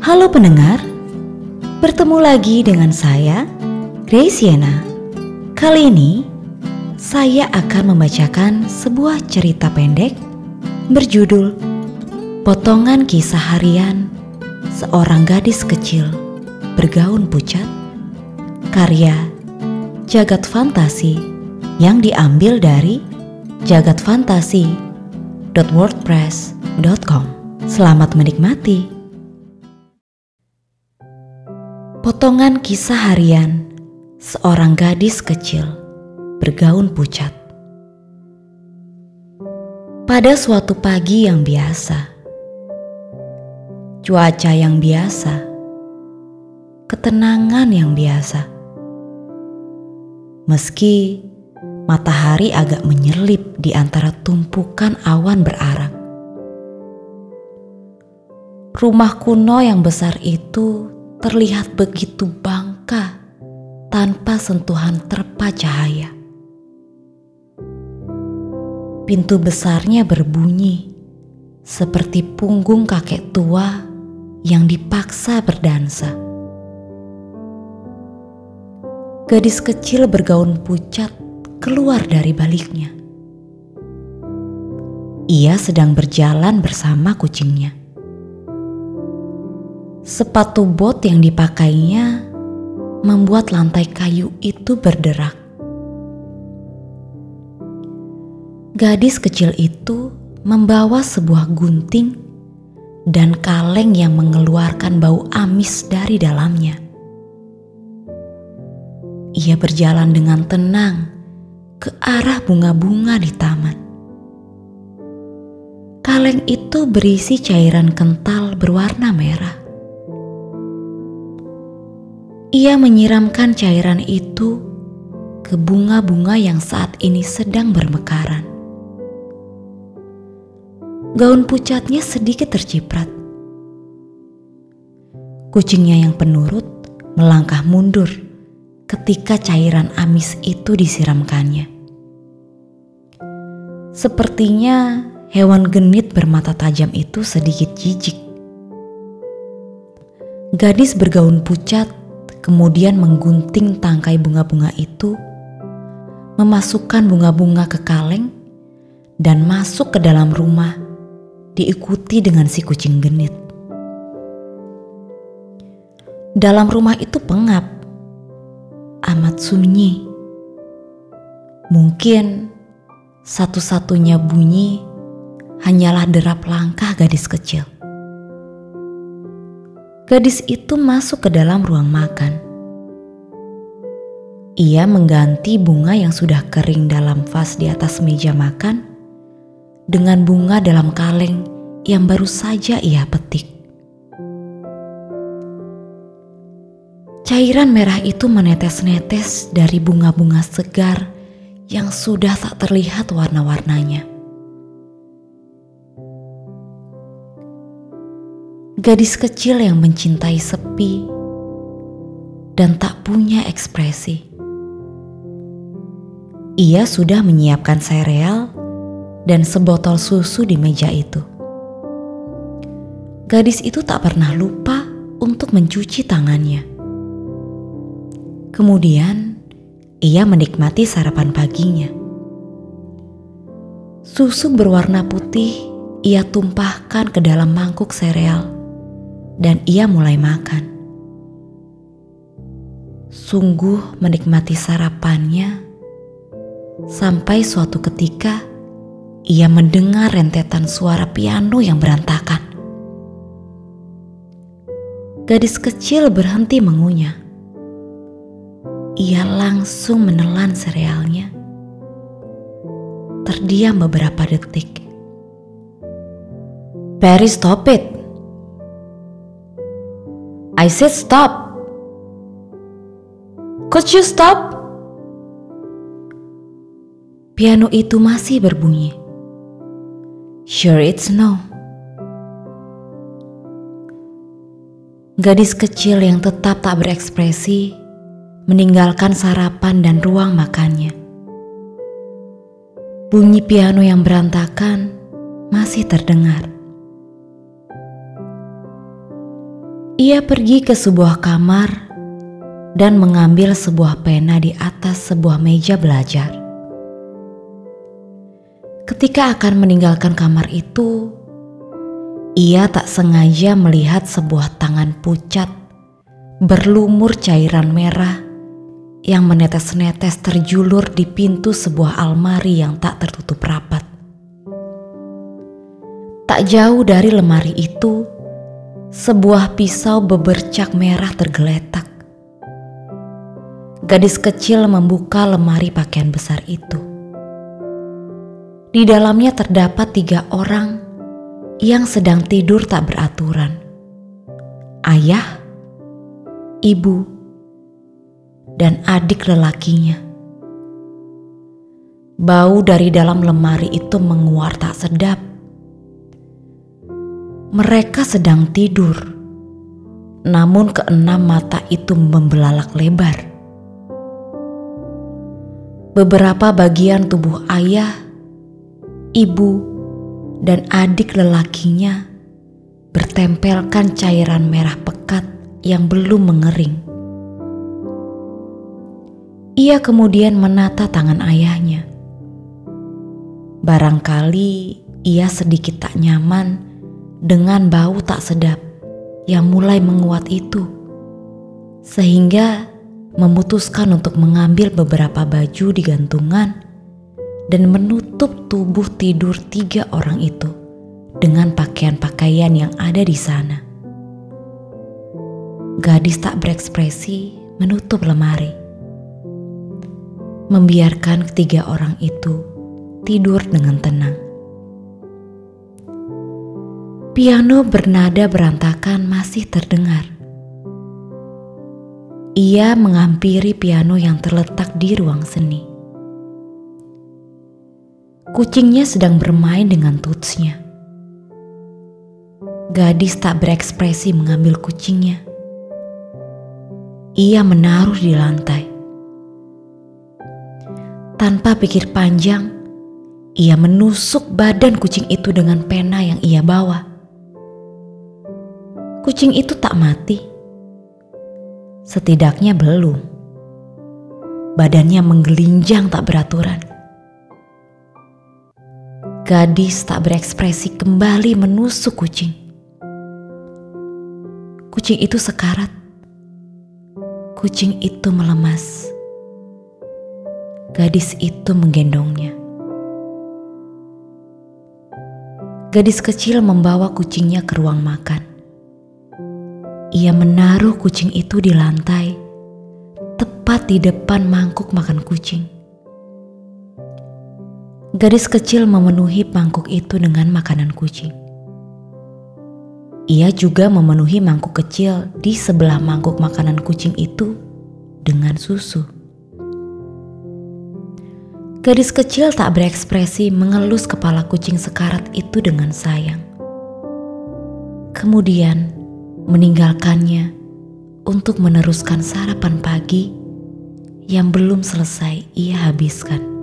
Halo pendengar, bertemu lagi dengan saya, Graciana. Kali ini, saya akan membacakan sebuah cerita pendek berjudul Potongan Kisah Harian Seorang Gadis Kecil Bergaun Pucat, karya Jagat Fantasi yang diambil dari jagatfantasi.wordpress.com. Selamat menikmati. Potongan Kisah Harian Seorang Gadis Kecil Bergaun Pucat. Pada suatu pagi yang biasa, cuaca yang biasa, ketenangan yang biasa. Meski matahari agak menyelip di antara tumpukan awan berarak, rumah kuno yang besar itu terlihat begitu bangka tanpa sentuhan terpa cahaya. Pintu besarnya berbunyi seperti punggung kakek tua yang dipaksa berdansa. Gadis kecil bergaun pucat keluar dari baliknya. Ia sedang berjalan bersama kucingnya. Sepatu bot yang dipakainya membuat lantai kayu itu berderak. Gadis kecil itu membawa sebuah gunting dan kaleng yang mengeluarkan bau amis dari dalamnya. Ia berjalan dengan tenang ke arah bunga-bunga di taman. Kaleng itu berisi cairan kental berwarna merah. Ia menyiramkan cairan itu ke bunga-bunga yang saat ini sedang bermekaran. Gaun pucatnya sedikit terciprat. Kucingnya yang penurut melangkah mundur ketika cairan amis itu disiramkannya. Sepertinya hewan genit bermata tajam itu sedikit jijik. Gadis bergaun pucat kemudian menggunting tangkai bunga-bunga itu, memasukkan bunga-bunga ke kaleng, dan masuk ke dalam rumah, diikuti dengan si kucing genit. Dalam rumah itu pengap, amat sunyi. Mungkin satu-satunya bunyi hanyalah derap langkah gadis kecil. Gadis itu masuk ke dalam ruang makan. Ia mengganti bunga yang sudah kering dalam vas di atas meja makan dengan bunga dalam kaleng yang baru saja ia petik. Cairan merah itu menetes-netes dari bunga-bunga segar yang sudah tak terlihat warna-warnanya. Gadis kecil yang mencintai sepi dan tak punya ekspresi. Ia sudah menyiapkan sereal dan sebotol susu di meja itu. Gadis itu tak pernah lupa untuk mencuci tangannya. Kemudian ia menikmati sarapan paginya. Susu berwarna putih ia tumpahkan ke dalam mangkuk sereal dan ia mulai makan. Sungguh menikmati sarapannya sampai suatu ketika ia mendengar rentetan suara piano yang berantakan. Gadis kecil berhenti mengunyah. Ia langsung menelan serealnya. Terdiam beberapa detik. "Perry, stop it. I said stop. Could you stop?" Piano itu masih berbunyi. "Sure it's no." Gadis kecil yang tetap tak berekspresi meninggalkan sarapan dan ruang makannya. Bunyi piano yang berantakan masih terdengar. Ia pergi ke sebuah kamar dan mengambil sebuah pena di atas sebuah meja belajar. Ketika akan meninggalkan kamar itu, ia tak sengaja melihat sebuah tangan pucat berlumur cairan merah yang menetes-netes terjulur di pintu sebuah almari yang tak tertutup rapat. Tak jauh dari lemari itu, sebuah pisau bebercak merah tergeletak. Gadis kecil membuka lemari pakaian besar itu. Di dalamnya terdapat 3 orang yang sedang tidur tak beraturan. Ayah, ibu, dan adik lelakinya. Bau dari dalam lemari itu menguar tak sedap. Mereka sedang tidur, namun keenam mata itu membelalak lebar. Beberapa bagian tubuh ayah, ibu, dan adik lelakinya bertempelkan cairan merah pekat yang belum mengering. Ia kemudian menata tangan ayahnya. Barangkali ia sedikit tak nyaman dengan bau tak sedap yang mulai menguat itu, sehingga memutuskan untuk mengambil beberapa baju di gantungan dan menutup tubuh tidur 3 orang itu dengan pakaian-pakaian yang ada di sana. Gadis tak berekspresi menutup lemari, membiarkan 3 orang itu tidur dengan tenang. Piano bernada berantakan masih terdengar. Ia menghampiri piano yang terletak di ruang seni. Kucingnya sedang bermain dengan tutsnya. Gadis tak berekspresi mengambil kucingnya. Ia menaruh di lantai. Tanpa pikir panjang, ia menusuk badan kucing itu dengan pena yang ia bawa. Kucing itu tak mati. Setidaknya belum. Badannya menggelinjang tak beraturan. Gadis tak berekspresi kembali menusuk kucing. Kucing itu sekarat. Kucing itu melemas. Gadis itu menggendongnya. Gadis kecil membawa kucingnya ke ruang makan. Ia menaruh kucing itu di lantai, tepat di depan mangkuk makan kucing. Gadis kecil memenuhi mangkuk itu dengan makanan kucing. Ia juga memenuhi mangkuk kecil di sebelah mangkuk makanan kucing itu dengan susu. Gadis kecil tak berekspresi mengelus kepala kucing sekarat itu dengan sayang. Kemudian meninggalkannya untuk meneruskan sarapan pagi yang belum selesai ia habiskan.